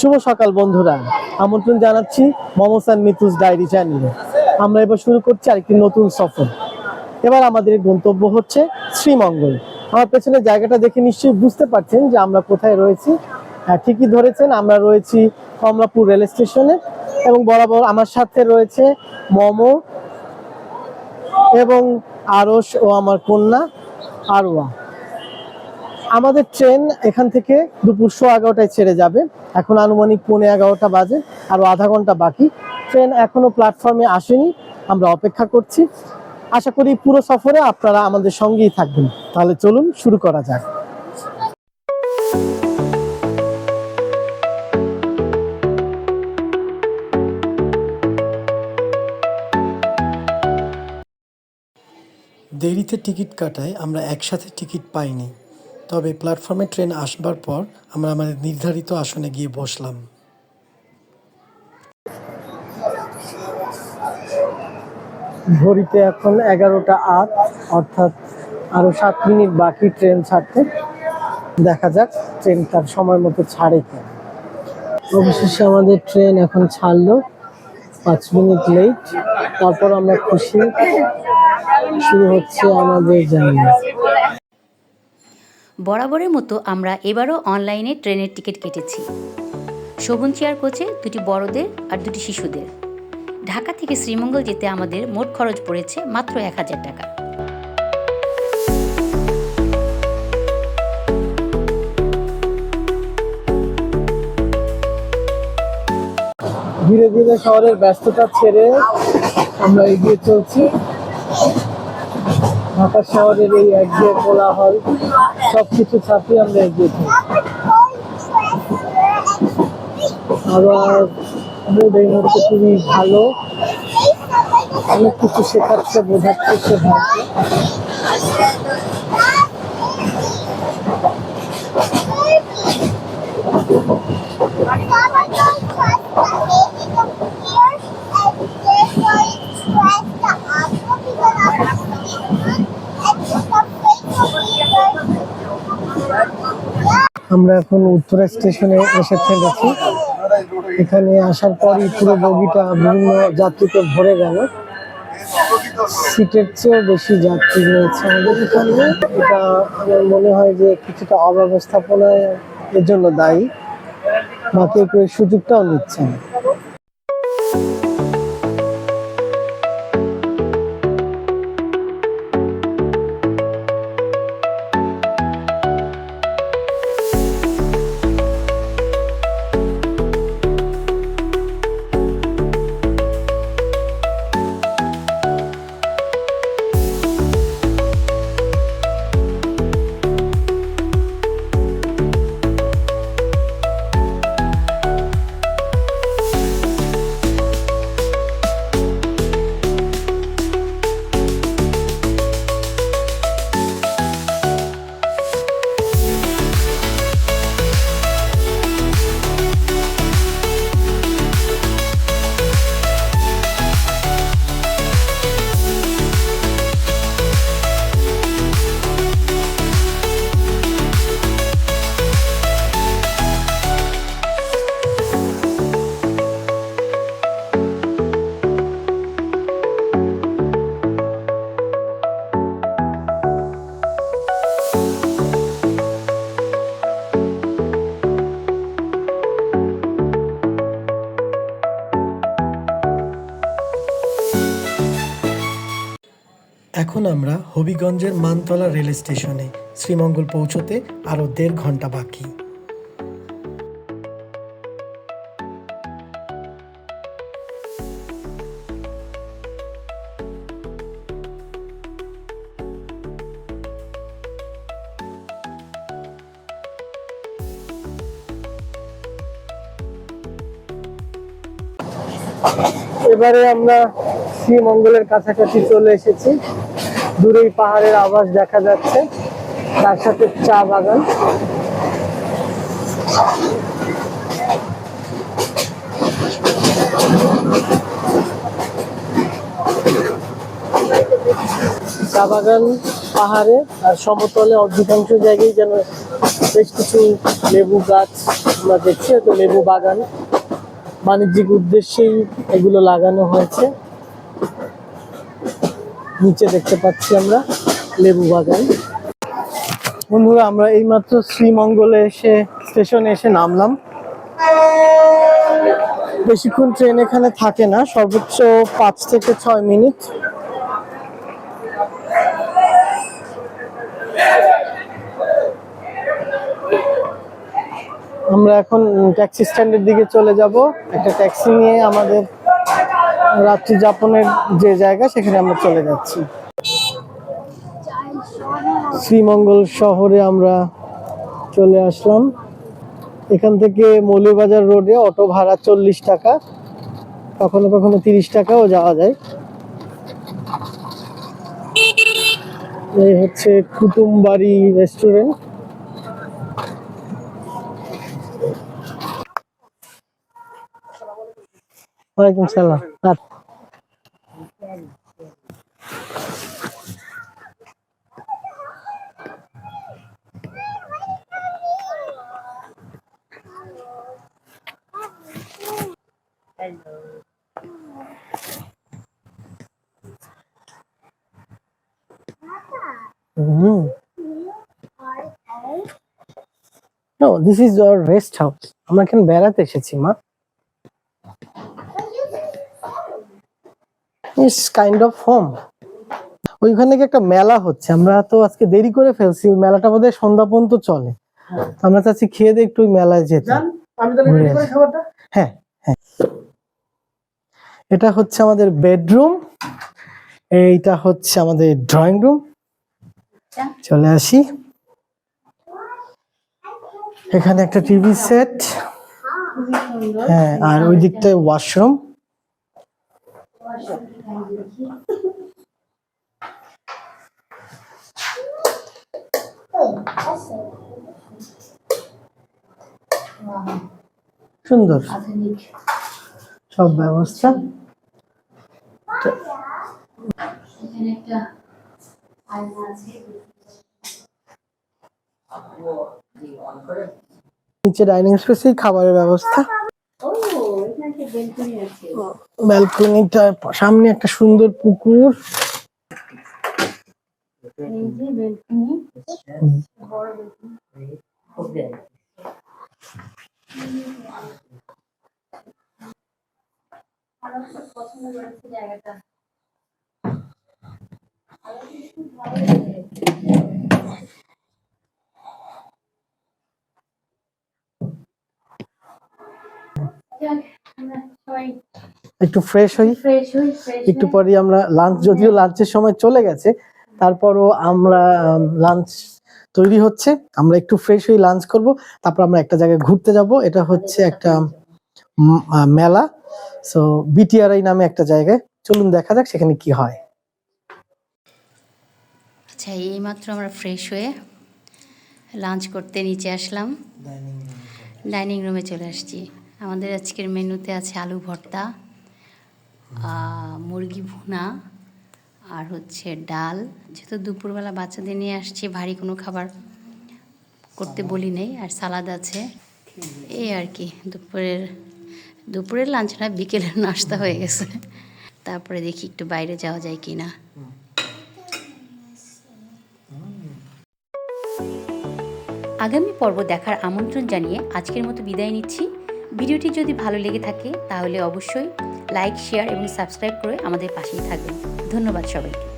শুভ সকাল বন্ধুরা, আমন্ত্রণ জানাচ্ছি মোমোস অ্যান্ড মিতুস ডায়েরি চ্যানেলে। আমরা এবার শুরু করছি আরেকটি নতুন সফর। এবার আমাদের গন্তব্য হচ্ছে শ্রীমঙ্গল। আমার পেছনে জায়গাটা দেখে নিশ্চয়ই বুঝতে পারছেন যে আমরা কোথায় রয়েছি। হ্যাঁ, ঠিকই ধরেছেন, আমরা রয়েছি কমলাপুর রেল স্টেশনে এবং বরাবর আমার সাথে রয়েছে মোমো এবং আরশ ও আমার কন্যা আরওয়া। আমাদের ট্রেন এখান থেকে দুপুর 11:15টায় ছেড়ে যাবে। এখন আনুমানিক 11:15 বাজে, আরো আধা ঘন্টা বাকি। ট্রেন এখনো প্ল্যাটফর্মে আসেনি, আমরা অপেক্ষা করছি। আশা করি পুরো সফরে আপনারা আমাদের সঙ্গেই থাকবেন। তাহলে চলুন শুরু করা যাক। দেরিতে টিকিট কাটায় আমরা একসাথে টিকিট পাইনি, তবে প্ল্যাটফর্মে ট্রেন আসবার পর আমরা আমাদের নির্ধারিত আসনে গিয়ে বসলাম। ঘড়িতে এখন 11:08, অর্থাৎ আরো 7 মিনিট বাকি ট্রেন ছাড়তে। দেখা যাক ট্রেন তার সময় মতো ছাড়ে কি। অবশেষে আমাদের ট্রেন এখন ছাড়লো, 5 মিনিট লেট। তারপর আমরা খুশি, শুরু হচ্ছে আমাদের জার্নি। বরাবরের মতো আমরা এবারও অনলাইনে ট্রেনের টিকিট কেটেছি। শোভন চেয়ার কোচে 2টি বড়দের আর 2টি শিশুদের। ঢাকা থেকে শ্রীমঙ্গল যেতে আমাদের মোট খরচ পড়েছে মাত্র 1000 টাকা। ধীরে ধীরে শহরের ব্যস্ততা ছেড়ে আমরা এগিয়ে চলছি। ঢাকা শহরের এই একঘেয়ে কোলাহল সবকিছু ছাপিয়ে আমরা এগিয়ে চলছি। আবার মুড এই মুহূর্তে খুবই ভালো, অনেক কিছু শেখাচ্ছে, বোঝাচ্ছে সে ভাবছে। আমরা এখন উত্তরা স্টেশনে এসে ফেলেছি। এখানে আসার পরই পুরো বগিটা বিভিন্ন যাত্রীতে ভরে গেল। সিটের চেয়েও বেশি যাত্রী রয়েছে আমাদের এখানে। এটা আমার মনে হয় যে কিছুটা অব্যবস্থাপনায় এর জন্য দায়ী, বা কেউ কেউ সুযোগটাও নিচ্ছে না। এখন আমরা হবিগঞ্জের মানতলা রেল স্টেশনে। শ্রীমঙ্গল পৌঁছতে আরো 1.5 ঘন্টা বাকি। এবারে আমরা শ্রীমঙ্গলের কাছাকাছি চলে এসেছি। দূরেই পাহাড়ের আভাস দেখা যাচ্ছে, তার সাথে চা বাগান। চা বাগান পাহাড়ে আর সমতলে অধিকাংশ জায়গায় যেন বেশ কিছু লেবু গাছ, আমরা দেখছি তো লেবু বাগান, বাণিজ্যিক উদ্দেশ্যেই এগুলো লাগানো হয়েছে। নিচে দেখতে পাচ্ছি আমরা লেবু বাগান। বন্ধুরা, আমরা এইমাত্র শ্রীমঙ্গলে স্টেশনে এসে নামলাম। বেশিক্ষণ ট্রেন এখানে থাকে না, সর্বোচ্চ 5 থেকে 6 মিনিট। আমরা এখন ট্যাক্সি স্ট্যান্ডের দিকে চলে যাব। একটা ট্যাক্সি নিয়ে আমাদের রাত্রি যাপনের যে জায়গা সেখানে আমরা চলে যাচ্ছি। শ্রীমঙ্গল শহরে আমরা চলে আসলাম। এখান থেকে মৌলভীবাজার রোডে অটো ভাড়া 40 টাকা, কখনো কখনো 30 টাকাও যাওয়া যায়। এই হচ্ছে কুটুমবাড়ি রেস্টুরেন্ট। ওয়ালাইকুম সালাম। No, this is your rest house. আমরা এখানে বেড়াতে এসেছি মা। It's kind of home. ওইখানে কি একটা মেলা হচ্ছে, আমরা তো আজকে দেরি করে ফেলছি। ওই মেলাটা বোধহয় সন্ধ্যা পর্যন্ত চলে। আমরা চাচ্ছি খেয়ে দিয়ে একটু ওই মেলায় যেতে। হ্যাঁ হ্যাঁ, এটা হচ্ছে আমাদের বেডরুম, এইটা হচ্ছে আমাদের ড্রয়িং রুম। চলে আসি, এখানে একটা টিভি সেট, হ্যাঁ, আর ওই দিকটায় ওয়াশরুম। সুন্দর সব ব্যবস্থা। নিচে ডাইনিং স্পেসে খাবারের ব্যবস্থা। ব্যালকনিটার সামনে একটা সুন্দর পুকুর। একটু ফ্রেশ হই, একটু পরে আমরা লাঞ্চ, যদিও লাঞ্চের সময় চলে গেছে, তারপরও আমরা লাঞ্চ তৈরি হচ্ছে, আমরা একটু ফ্রেশ হয়ে লাঞ্চ করব, তারপর আমরা একটা জায়গায় ঘুরতে যাব। এটা হচ্ছে একটা মেলা, সো বিটিআরআই নামে একটা জায়গায়। চলুন দেখা যাক সেখানে কি হয়। আচ্ছা, এইমাত্র আমরা ফ্রেশ হয়ে লাঞ্চ করতে নিচে আসলাম, ডাইনিং রুমে চলে আসছি। আমাদের আজকের মেনুতে আছে আলু ভর্তা, মুরগি ভুনা, আর হচ্ছে ডাল। যেহেতু দুপুরবেলা বাচ্চাদের নিয়ে আসছি, ভারী কোনো খাবার করতে বলি নেই, আর সালাদ আছে। এই আর কি, দুপুরের লাঞ্চ না, বিকেলের নাস্তা হয়ে গেছে। তারপরে দেখি একটু বাইরে যাওয়া যায় কি না। আগামী পর্ব দেখার আমন্ত্রণ জানিয়ে আজকের মতো বিদায় নিচ্ছি। ভিডিওটি যদি ভালো লেগে থাকে তাহলে অবশ্যই লাইক, শেয়ার এবং সাবস্ক্রাইব করে আমাদের পাশেই থাকবেন। ধন্যবাদ সবাইকে।